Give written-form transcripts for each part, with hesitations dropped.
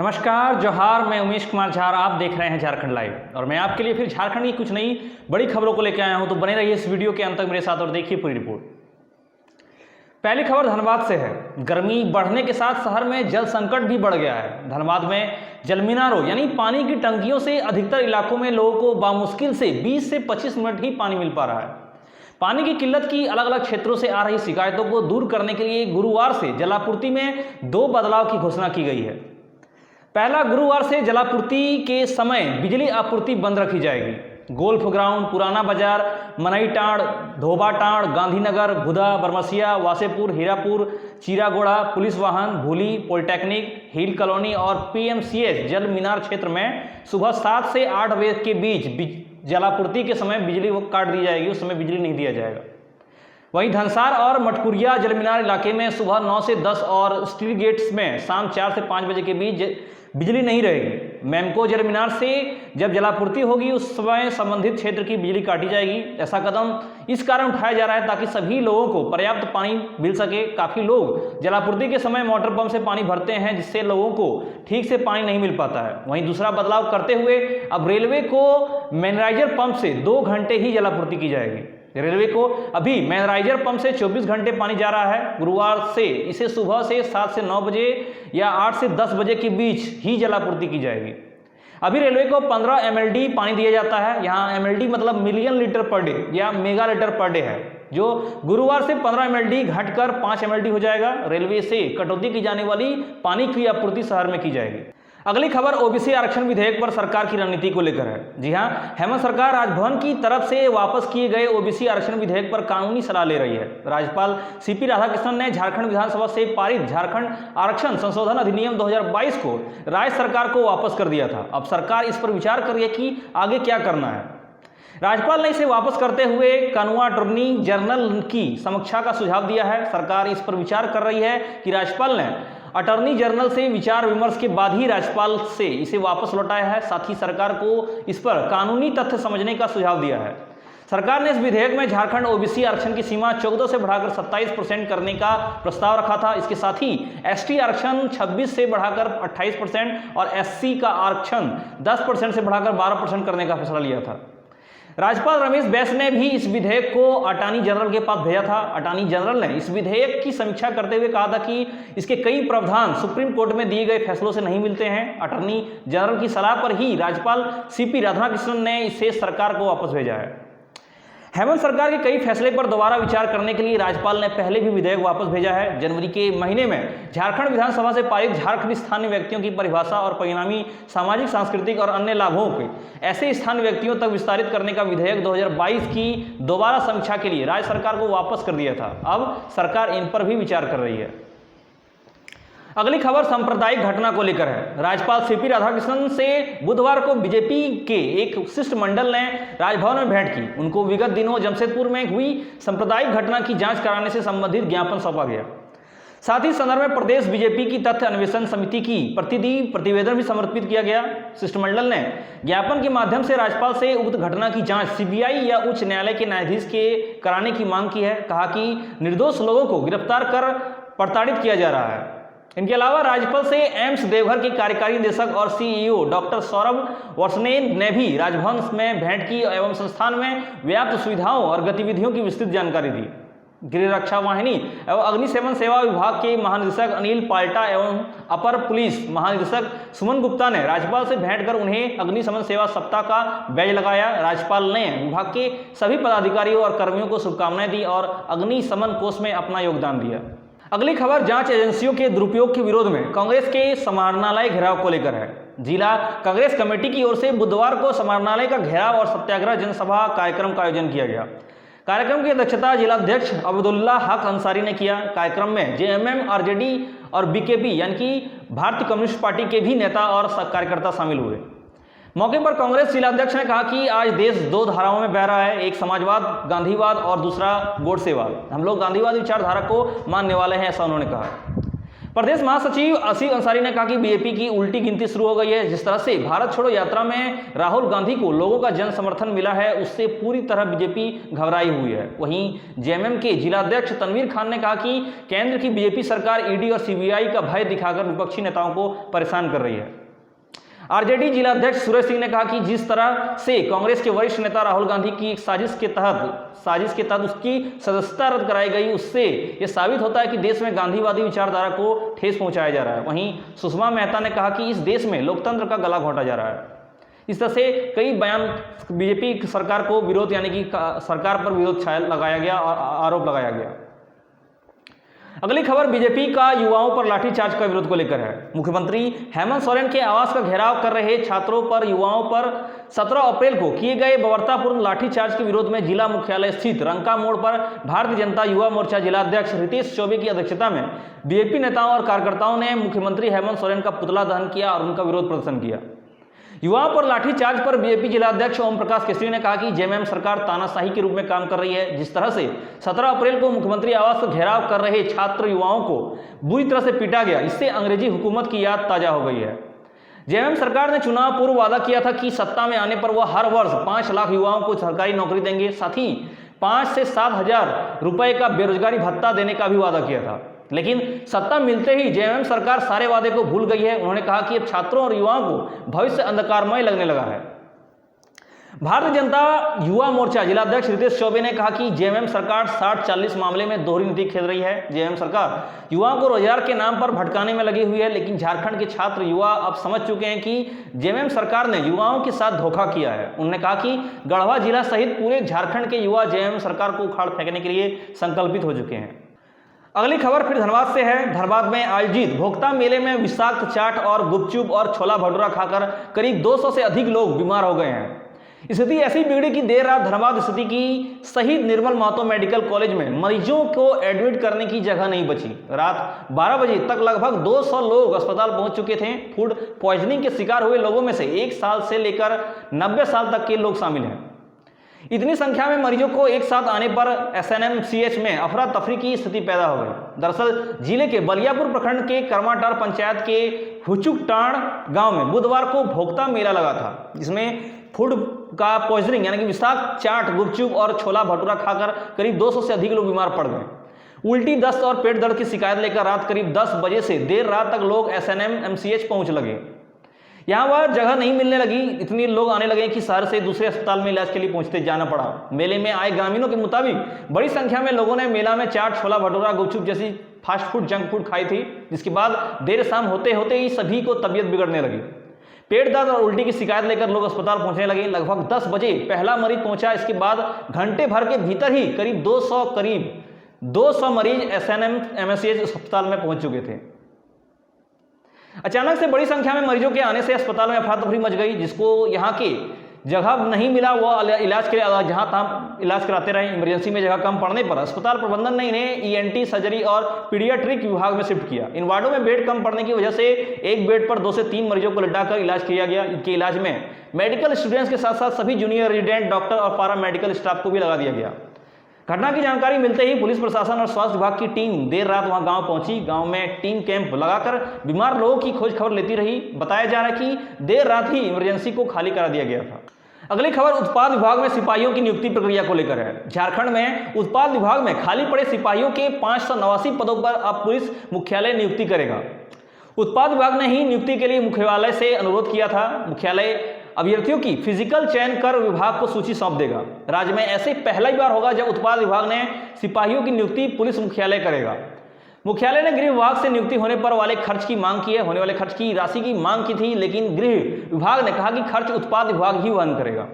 नमस्कार, जोहार। मैं उमेश कुमार झा, आप देख रहे हैं झारखंड लाइव और मैं आपके लिए फिर झारखंड की कुछ नई बड़ी खबरों को लेकर आया हूं। तो बने रहिए इस वीडियो के अंत तक मेरे साथ और देखिए पूरी रिपोर्ट। पहली खबर धनबाद से है। गर्मी बढ़ने के साथ शहर में जल संकट भी बढ़ गया है। धनबाद में जलमीनारों यानी पानी की टंकियों से अधिकतर इलाकों में लोगों को बामुश्किल से 20 से 25 मिनट ही पानी मिल पा रहा है। पानी की किल्लत की अलग अलग क्षेत्रों से आ रही शिकायतों को दूर करने के लिए गुरुवार से जलापूर्ति में 2 बदलाव की घोषणा की गई है। पहला, गुरुवार से जलापूर्ति के समय बिजली आपूर्ति बंद रखी जाएगी। गोल्फ ग्राउंड, पुराना बाजार, मनईटांड़, धोबाटांड़, गांधीनगर, बुधा, बरमसिया, वासेपुर, हीरापुर, चीरागोड़ा, पुलिस वाहन, भूली, पॉलिटेक्निक, हिल कॉलोनी और पीएमसीएच जल मीनार क्षेत्र में सुबह 7 से 8 बजे के बीच जलापूर्ति के समय बिजली काट दी जाएगी। उस समय बिजली नहीं दिया जाएगा। वहीं धनसार और मटकुरिया जलमीनार इलाके में सुबह 9 से 10 और स्टील गेट्स में शाम 4 से 5 बजे के बीच बिजली नहीं रहेगी। मैमको जलमीनार से जब जलापूर्ति होगी उस समय संबंधित क्षेत्र की बिजली काटी जाएगी। ऐसा कदम इस कारण उठाया जा रहा है ताकि सभी लोगों को पर्याप्त पानी मिल सके। काफ़ी लोग जलापूर्ति के समय मोटर पंप से पानी भरते हैं, जिससे लोगों को ठीक से पानी नहीं मिल पाता है। वहीं दूसरा बदलाव करते हुए अब रेलवे को मैनराइजर पंप से 2 घंटे ही जलापूर्ति की जाएगी। रेलवे को अभी मैनराइजर पंप से 24 घंटे पानी जा रहा है। गुरुवार से इसे सुबह से 7 से 9 बजे या 8 से 10 बजे के बीच ही जलापूर्ति की जाएगी। अभी रेलवे को 15 mld पानी दिया जाता है। यहाँ mld मतलब मिलियन लीटर पर डे या मेगा लीटर पर डे है, जो गुरुवार से 15 mld घटकर 5 mld हो जाएगा। रेलवे से कटौती की जाने वाली पानी की आपूर्ति शहर में की जाएगी। अगली खबर ओबीसी आरक्षण विधेयक पर सरकार की रणनीति को लेकर है। जी हां, हेमंत सरकार राजभवन की तरफ से वापस किए गए ओबीसी आरक्षण विधेयक पर कानूनी सलाह ले रही है। राज्यपाल सीपी राधाकृष्णन ने झारखंड विधानसभा से पारित झारखंड आरक्षण संशोधन अधिनियम 2022 को राज्य सरकार को वापस कर दिया था। अब सरकार इस पर विचार कर रही है कि आगे क्या करना है। राज्यपाल ने इसे वापस करते हुए कानून अटॉर्नी जनरल की समीक्षा का सुझाव दिया है। सरकार इस पर विचार कर रही है कि राज्यपाल ने अटॉर्नी जनरल से विचार विमर्श के बाद ही राज्यपाल से इसे वापस लौटाया है। साथ ही सरकार को इस पर कानूनी तथ्य समझने का सुझाव दिया है। सरकार ने इस विधेयक में झारखंड ओबीसी आरक्षण की सीमा 14 से बढ़ाकर 27% करने का प्रस्ताव रखा था। इसके साथ ही एसटी आरक्षण 26 से बढ़ाकर 28% और एससी का आरक्षण 10% से बढ़ाकर 12% करने का फैसला लिया था। राज्यपाल रमेश बैस ने भी इस विधेयक को अटॉर्नी जनरल के पास भेजा था। अटॉर्नी जनरल ने इस विधेयक की समीक्षा करते हुए कहा था कि इसके कई प्रावधान सुप्रीम कोर्ट में दिए गए फैसलों से नहीं मिलते हैं। अटॉर्नी जनरल की सलाह पर ही राज्यपाल सीपी राधाकृष्णन ने इसे सरकार को वापस भेजा है। हेमंत सरकार के कई फैसले पर दोबारा विचार करने के लिए राज्यपाल ने पहले भी विधेयक वापस भेजा है। जनवरी के महीने में झारखंड विधानसभा से पारित झारखंड स्थानीय व्यक्तियों की परिभाषा और परिणामी सामाजिक, सांस्कृतिक और अन्य लाभों के ऐसे स्थानीय व्यक्तियों तक विस्तारित करने का विधेयक 2022 की दोबारा समीक्षा के लिए राज्य सरकार को वापस कर दिया था। अब सरकार इन पर भी विचार कर रही है। अगली खबर सांप्रदायिक घटना को लेकर है। राज्यपाल सीपी राधाकृष्णन से बुधवार को बीजेपी के एक शिष्टमंडल ने राजभवन में भेंट की। उनको विगत दिनों जमशेदपुर में हुई सांप्रदायिक घटना की जांच कराने से संबंधित ज्ञापन सौंपा गया। साथ ही संदर्भ में प्रदेश बीजेपी की तथ्य अन्वेषण समिति की प्रतिवेदन भी समर्पित किया गया। शिष्टमंडल ने ज्ञापन के माध्यम से राज्यपाल से उक्त घटना की जांच सीबीआई या उच्च न्यायालय के न्यायाधीश के कराने की मांग की है। कहा कि निर्दोष लोगों को गिरफ्तार कर प्रताड़ित किया जा रहा है। इनके अलावा राज्यपाल से एम्स देवघर के कार्यकारी निदेशक और सीईओ डॉक्टर सौरभ वर्षनेन ने भी राजभवन में भेंट की एवं संस्थान में व्याप्त सुविधाओं और गतिविधियों की विस्तृत जानकारी दी। गृह रक्षा वाहिनी एवं अग्निशमन सेवा विभाग के महानिदेशक अनिल पाल्टा एवं अपर पुलिस महानिदेशक सुमन गुप्ता ने राज्यपाल से भेंट कर उन्हें अग्निशमन सेवा सप्ताह का बैज लगाया। राज्यपाल ने विभाग के सभी पदाधिकारियों और कर्मियों को शुभकामनाएं दी और अग्निशमन कोष में अपना योगदान दिया। अगली खबर जांच एजेंसियों के दुरुपयोग के विरोध में कांग्रेस के समाहरणालय घेराव को लेकर है। जिला कांग्रेस कमेटी की ओर से बुधवार को समाहरणालय का घेराव और सत्याग्रह जनसभा कार्यक्रम का आयोजन किया गया। कार्यक्रम की अध्यक्षता जिलाध्यक्ष अब्दुल्ला हक अंसारी ने किया। कार्यक्रम में जेएमएम, आरजेडी और बीकेपी यानी कि भारतीय कम्युनिस्ट पार्टी के भी नेता और कार्यकर्ता शामिल हुए। मौके पर कांग्रेस जिलाध्यक्ष ने कहा कि आज देश 2 धाराओं में बह रहा है, एक समाजवाद, गांधीवाद और दूसरा गोडसेवाद। हम लोग गांधीवाद विचारधारा को मानने वाले हैं, ऐसा उन्होंने कहा। प्रदेश महासचिव आसिफ अंसारी ने कहा कि बीजेपी की उल्टी गिनती शुरू हो गई है। जिस तरह से भारत छोड़ो यात्रा में राहुल गांधी को लोगों का जन समर्थन मिला है, उससे पूरी तरह बीजेपी घबराई हुई है। वहीं जेएमएम के जिलाध्यक्ष तनवीर खान ने कहा कि केंद्र की बीजेपी सरकार ईडी और सीबीआई का भय दिखाकर विपक्षी नेताओं को परेशान कर रही है। आरजेडी जिलाध्यक्ष सुरेश सिंह ने कहा कि जिस तरह से कांग्रेस के वरिष्ठ नेता राहुल गांधी की एक साजिश के तहत उसकी सदस्यता रद्द कराई गई, उससे यह साबित होता है कि देश में गांधीवादी विचारधारा को ठेस पहुंचाया जा रहा है। वहीं सुषमा मेहता ने कहा कि इस देश में लोकतंत्र का गला घोंटा जा रहा है। इस तरह से कई बयान बीजेपी सरकार को विरोध यानी कि सरकार पर विरोध लगाया गया और आरोप लगाया गया। अगली खबर बीजेपी का युवाओं पर लाठीचार्ज का विरोध को लेकर है। मुख्यमंत्री हेमंत सोरेन के आवास का घेराव कर रहे छात्रों पर युवाओं पर 17 अप्रैल को किए गए बर्बरतापूर्ण लाठीचार्ज के विरोध में जिला मुख्यालय स्थित रंका मोड़ पर भारतीय जनता युवा मोर्चा जिलाध्यक्ष रितेश चौबे की अध्यक्षता में बीजेपी नेताओं और कार्यकर्ताओं ने मुख्यमंत्री हेमंत सोरेन का पुतला दहन किया और उनका विरोध प्रदर्शन किया। युवाओं पर लाठीचार्ज पर बीजेपी जिलाध्यक्ष ओम प्रकाश केसरी ने कहा कि जेएमएम सरकार तानाशाही के रूप में काम कर रही है। जिस तरह से 17 अप्रैल को मुख्यमंत्री आवास का घेराव कर रहे छात्र युवाओं को बुरी तरह से पीटा गया, इससे अंग्रेजी हुकूमत की याद ताजा हो गई है। जेएमएम सरकार ने चुनाव पूर्व वादा किया था कि सत्ता में आने पर वह हर वर्ष 5 लाख युवाओं को सरकारी नौकरी देंगे, साथ ही 5 से 7 हजार रुपए का बेरोजगारी भत्ता देने का भी वादा किया था। लेकिन सत्ता मिलते ही जेएमएम सरकार सारे वादे को भूल गई है। उन्होंने कहा कि अब छात्रों और युवाओं को भविष्य अंधकारमय लगने लगा है। भारतीय जनता युवा मोर्चा जिलाध्यक्ष रितेश चौबे ने कहा कि जेएमएम सरकार 60-40 मामले में दोहरी नीति खेल रही है। जेएमएम सरकार युवाओं को रोजगार के नाम पर भटकाने में लगी हुई है, लेकिन झारखंड के छात्र युवा अब समझ चुके हैं कि जेएमएम सरकार ने युवाओं के साथ धोखा किया है। उन्होंने कहा कि गढ़वा जिला सहित पूरे झारखंड के युवा जेएमएम सरकार को उखाड़ फेंकने के लिए संकल्पित हो चुके हैं। अगली खबर फिर धनबाद से है। धनबाद में आयोजित भोक्ता मेले में विषाक्त चाट और गुपचुप और छोला भटूरा खाकर करीब 200 से अधिक लोग बीमार हो गए हैं। स्थिति ऐसी बिगड़ी कि देर रात धनबाद स्थिति की शहीद निर्मल महतो मेडिकल कॉलेज में मरीजों को एडमिट करने की जगह नहीं बची। रात 12 बजे तक लगभग 200 लोग अस्पताल पहुंच चुके थे। फूड पॉइजनिंग के शिकार हुए लोगों में से 1 साल से लेकर 90 साल तक के लोग शामिल हैं। इतनी संख्या में मरीजों को एक साथ आने पर एसएनएमसीएच में अफरा तफरी की स्थिति पैदा हो गई। दरअसल जिले के बलियापुर प्रखंड के कर्माटार पंचायत के हुचुकटाण गांव में बुधवार को भोक्ता मेला लगा था, जिसमें फूड का पॉइजनिंग यानी कि विषाक्त चाट, गुपचुप और छोला भटूरा खाकर करीब 200 से अधिक लोग बीमार पड़ गए। उल्टी, दस्त और पेट दर्द की शिकायत लेकर रात करीब 10 बजे से देर रात तक लोग एसएनएमसीएच पहुंच लगे। यहाँ वह जगह नहीं मिलने लगी, इतने लोग आने लगे कि शहर से दूसरे अस्पताल में इलाज के लिए पहुंचते जाना पड़ा। मेले में आए ग्रामीणों के मुताबिक बड़ी संख्या में लोगों ने मेला में चाट, छोला भटूरा, गुपचुप जैसी फास्ट फूड, जंक फूड खाई थी, जिसके बाद देर शाम होते होते ही सभी को तबीयत बिगड़ने लगी। पेट दर्द और उल्टी की शिकायत लेकर लोग अस्पताल पहुंचने लगे। लगभग 10 बजे पहला मरीज पहुंचा। इसके बाद घंटे भर के भीतर ही करीब 200 मरीज एसएनएमसीएच अस्पताल में पहुंच चुके थे। अचानक से बड़ी संख्या में मरीजों के आने से अस्पताल में अफरा तफरी मच गई। जिसको यहाँ के जगह नहीं मिला वह इलाज के लिए जहाँ तहाँ इलाज कराते रहे। इमरजेंसी में जगह कम पड़ने पर अस्पताल प्रबंधन ने इन्हें ईएनटी, सर्जरी और पीडियाट्रिक विभाग में शिफ्ट किया। इन वार्डों में बेड कम पड़ने की वजह से एक बेड पर 2 से 3 मरीजों को लिटाकर इलाज किया गया। इनके इलाज में मेडिकल स्टूडेंट्स के साथ साथ सभी जूनियर रेजिडेंट, डॉक्टर और पारा मेडिकल स्टाफ को भी लगा दिया गया। घटना की जानकारी मिलते ही पुलिस प्रशासन और स्वास्थ्य विभाग की टीम देर रात वहां गांव पहुंची। गांव में टीम कैंप लगाकर बीमार लोगों की खोज खबर लेती रही। बताया जा रहा है कि देर रात ही इमरजेंसी को खाली करा दिया गया था। अगली खबर उत्पाद विभाग में सिपाहियों की नियुक्ति प्रक्रिया को लेकर है। झारखंड में उत्पाद विभाग में खाली पड़े सिपाहियों के 589 पदों पर अब पुलिस मुख्यालय नियुक्ति करेगा। उत्पाद विभाग ने ही नियुक्ति के लिए मुख्यालय से अनुरोध किया था। मुख्यालय अभ्यर्थियों की फिजिकल चयन कर विभाग को सूची सौंप देगा। राज्य में ऐसे पहला ही बार होगा जब उत्पाद विभाग ने सिपाहियों की नियुक्ति पुलिस मुख्यालय करेगा। मुख्यालय ने गृह विभाग से नियुक्ति होने पर वाले खर्च की मांग की है, होने वाले खर्च की राशि की मांग की थी, लेकिन गृह विभाग ने कहा कि खर्च उत्पाद विभाग ही वहन करेगा।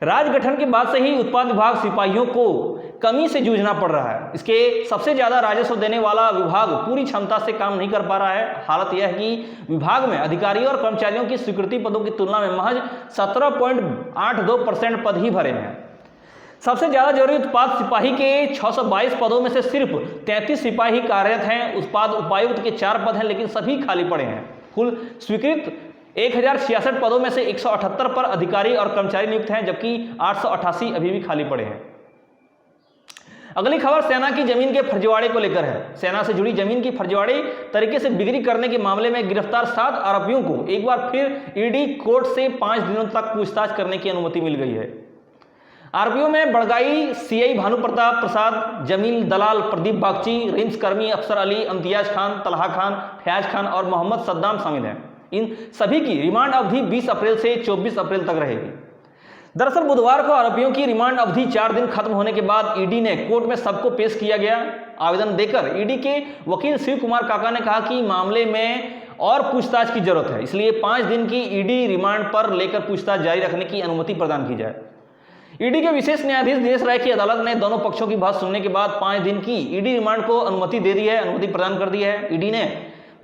राज्य गठन के बाद से ही उत्पाद विभाग सिपाहियों को कमी से जूझना पड़ रहा है। इसके सबसे ज्यादा राजस्व देने वाला विभाग पूरी क्षमता से काम नहीं कर पा रहा है। हालत यह है कि विभाग में अधिकारियों और कर्मचारियों की स्वीकृति पदों की तुलना में महज 17.82% पद ही भरे हैं। सबसे ज्यादा जरूरी उत्पाद सिपाही के 622 पदों में से सिर्फ 33 सिपाही कार्यरत हैं। उत्पाद उपायुक्त के 4 पद हैं, लेकिन सभी खाली पड़े हैं। कुल स्वीकृत 1066 पदों में से 178 पर अधिकारी और कर्मचारी नियुक्त हैं, जबकि 888 अभी भी खाली पड़े हैं। अगली खबर सेना की जमीन के फर्जीवाड़े को लेकर है। सेना से जुड़ी जमीन की फर्जीवाड़े तरीके से बिक्री करने के मामले में गिरफ्तार 7 आरोपियों को एक बार फिर ईडी कोर्ट से 5 दिनों तक पूछताछ करने की अनुमति मिल गई है। आरोपियों में बड़गाई सीआई भानु प्रताप प्रसाद, जमील दलाल प्रदीप बागची, रिम्स कर्मी अफसर अली, इम्तियाज खान, तलहा खान, फयाज खान और मोहम्मद सद्दाम शामिल हैं। इन सभी की रिमांड अवधि 20 अप्रैल से 24 अप्रैल तक रहेगी। दरअसल बुधवार को आरोपियों की रिमांड अवधि 4 दिन खत्म होने के बाद ईडी ने कोर्ट में सबको पेश किया गया। आवेदन देकर ईडी के वकील शिव कुमार काका ने कहा कि मामले में और पूछताछ की जरूरत है, इसलिए 5 दिन की ईडी रिमांड पर लेकर पूछताछ जारी रखने की अनुमति प्रदान की जाए। ईडी के विशेष न्यायाधीश दिनेश राय की अदालत ने दोनों पक्षों की बात सुनने के बाद 5 दिन की ईडी रिमांड को अनुमति दे दी है, अनुमति प्रदान कर दी है। ईडी ने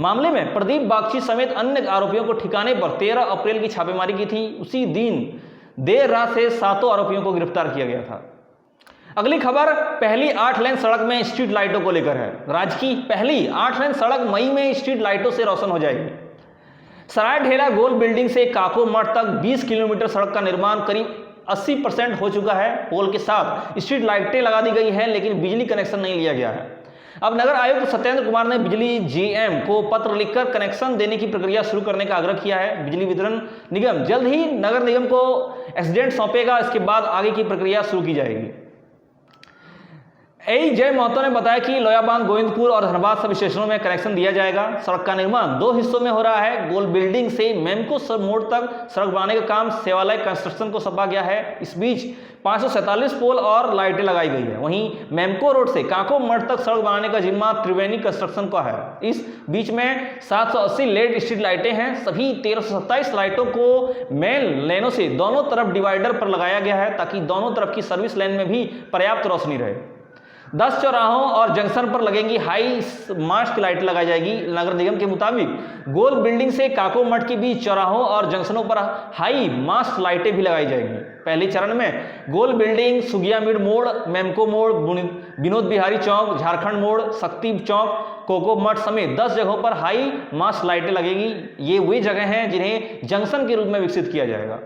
मामले में प्रदीप बागची समेत अन्य आरोपियों को ठिकाने पर 13 अप्रैल की छापेमारी की थी। उसी दिन देर रात से 7 आरोपियों को गिरफ्तार किया गया था। अगली खबर पहली 8 लेन सड़क में स्ट्रीट लाइटों को लेकर है। राज्य की पहली 8 लेन सड़क मई में स्ट्रीट लाइटों से रोशन हो जाएगी। सराय ढेला गोल बिल्डिंग से काको मठ तक 20 किलोमीटर सड़क का निर्माण करीब 80% हो चुका है। पोल के साथ स्ट्रीट लाइटें लगा दी गई हैं, लेकिन बिजली कनेक्शन नहीं लिया गया है। अब नगर आयुक्त सत्येंद्र कुमार ने बिजली जीएम को पत्र लिखकर कनेक्शन देने की प्रक्रिया शुरू करने का आग्रह किया है। बिजली वितरण निगम जल्द ही नगर निगम को एक्सीडेंट सौंपेगा, इसके बाद आगे की प्रक्रिया शुरू की जाएगी। ए जय महतो ने बताया कि लोयाबांध, गोविंदपुर और धनबाद सब स्टेशनों में कनेक्शन दिया जाएगा। सड़क का निर्माण 2 हिस्सों में हो रहा है। गोल बिल्डिंग से मेमको मोड़ तक सड़क बनाने का काम सेवालय कंस्ट्रक्शन को सौंपा गया है। इस बीच 547 पोल और लाइटें लगाई गई है। वहीं मेमको रोड से काको मठ तक सड़क बनाने का जिम्मा त्रिवेणी कंस्ट्रक्शन का है। इस बीच में 780 लेड स्ट्रीट लाइटें हैं। सभी 1327 लाइटों को मेन लेनों से दोनों तरफ डिवाइडर पर लगाया गया है, ताकि दोनों तरफ की सर्विस लेन में भी पर्याप्त रोशनी रहे। 10 चौराहों और जंक्शन पर लगेंगी हाई मास्ट की लाइट लगाई जाएगी। नगर निगम के मुताबिक गोल बिल्डिंग से काको मठ के बीच चौराहों और जंक्शनों पर हाई मास्ट लाइटें भी लगाई जाएंगी। पहले चरण में गोल बिल्डिंग, सुगियामीड मोड़, मेमको मोड़, विनोद बिहारी चौक, झारखंड मोड़, शक्ति चौक, कोको मठ समेत 10 जगहों पर हाई मास्ट लाइटें लगेगी। ये वे जगह हैं जिन्हें जंक्शन के रूप में विकसित किया जाएगा।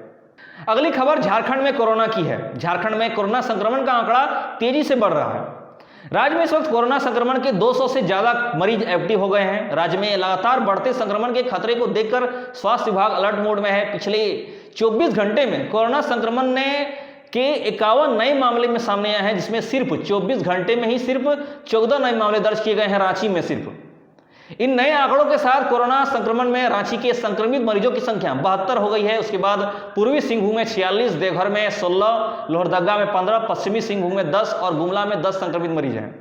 अगली खबर झारखंड में कोरोना की है। झारखंड में कोरोना संक्रमण का आंकड़ा तेजी से बढ़ रहा है। राज्य में इस वक्त कोरोना संक्रमण के 200 से ज्यादा मरीज एक्टिव हो गए हैं। राज्य में लगातार बढ़ते संक्रमण के खतरे को देखकर स्वास्थ्य विभाग अलर्ट मोड में है। पिछले 24 घंटे में कोरोना संक्रमण के 51 नए मामले में सामने आए हैं, जिसमें सिर्फ 24 घंटे में ही सिर्फ 14 नए मामले दर्ज किए गए हैं रांची में। सिर्फ इन नए आंकड़ों के साथ कोरोना संक्रमण में रांची के संक्रमित मरीजों की संख्या 72 हो गई है। उसके बाद पूर्वी सिंहभूम में 46, देवघर में 16, लोहरदगा में 15, पश्चिमी सिंहभूम में 10 और गुमला में 10 संक्रमित मरीज हैं।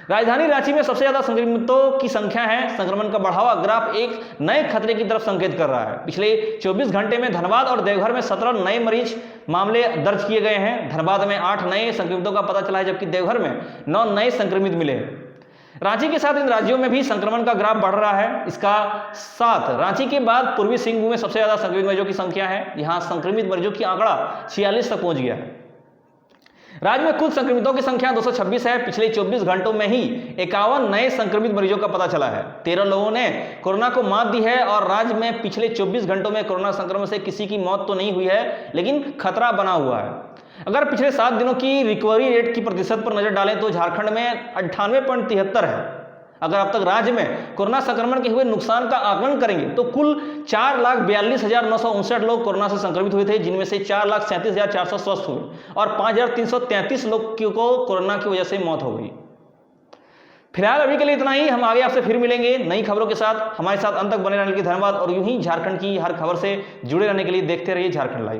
राजधानी रांची में सबसे ज्यादा संक्रमितों की संख्या है। संक्रमण का बढ़ावा ग्राफ एक नए खतरे की तरफ संकेत कर रहा है। पिछले 24 घंटे में धनबाद और देवघर में 17 नए मरीज मामले दर्ज किए गए हैं। धनबाद में 8 नए संक्रमितों का पता चला है, जबकि देवघर में 9 नए संक्रमित मिले हैं। रांची के साथ इन राज्यों में भी संक्रमण का ग्राफ बढ़ रहा है। इसका साथ रांची के बाद पूर्वी सिंहभूम में सबसे ज्यादा संक्रमित मरीजों की संख्या है। यहां संक्रमित मरीजों की आंकड़ा 46 तक पहुंच गया है। राज्य में कुल संक्रमितों की संख्या 226 है। पिछले 24 घंटों में ही 51 नए संक्रमित मरीजों का पता चला है। 13 लोगों ने कोरोना को मात दी है और राज्य में पिछले 24 घंटों में कोरोना संक्रमण से किसी की मौत तो नहीं हुई है, लेकिन खतरा बना हुआ है। अगर पिछले 7 दिनों की रिकवरी रेट की प्रतिशत पर नजर डालें तो झारखंड में 98.73 है। अगर अब तक राज्य में कोरोना संक्रमण के हुए नुकसान का आकलन करेंगे तो कुल 4,42,959 लोग कोरोना से संक्रमित हुए थे, जिनमें से 4,37,400 स्वस्थ हुए और 5,333 लोग को कोरोना की वजह से मौत हो गई। फिलहाल अभी के लिए इतना ही। हम आगे आपसे फिर मिलेंगे नई खबरों के साथ। हमारे साथ अंत तक बने रहने के लिए धन्यवाद और यूं ही झारखंड की हर खबर से जुड़े रहने के लिए देखते रहिए झारखंड लाइव।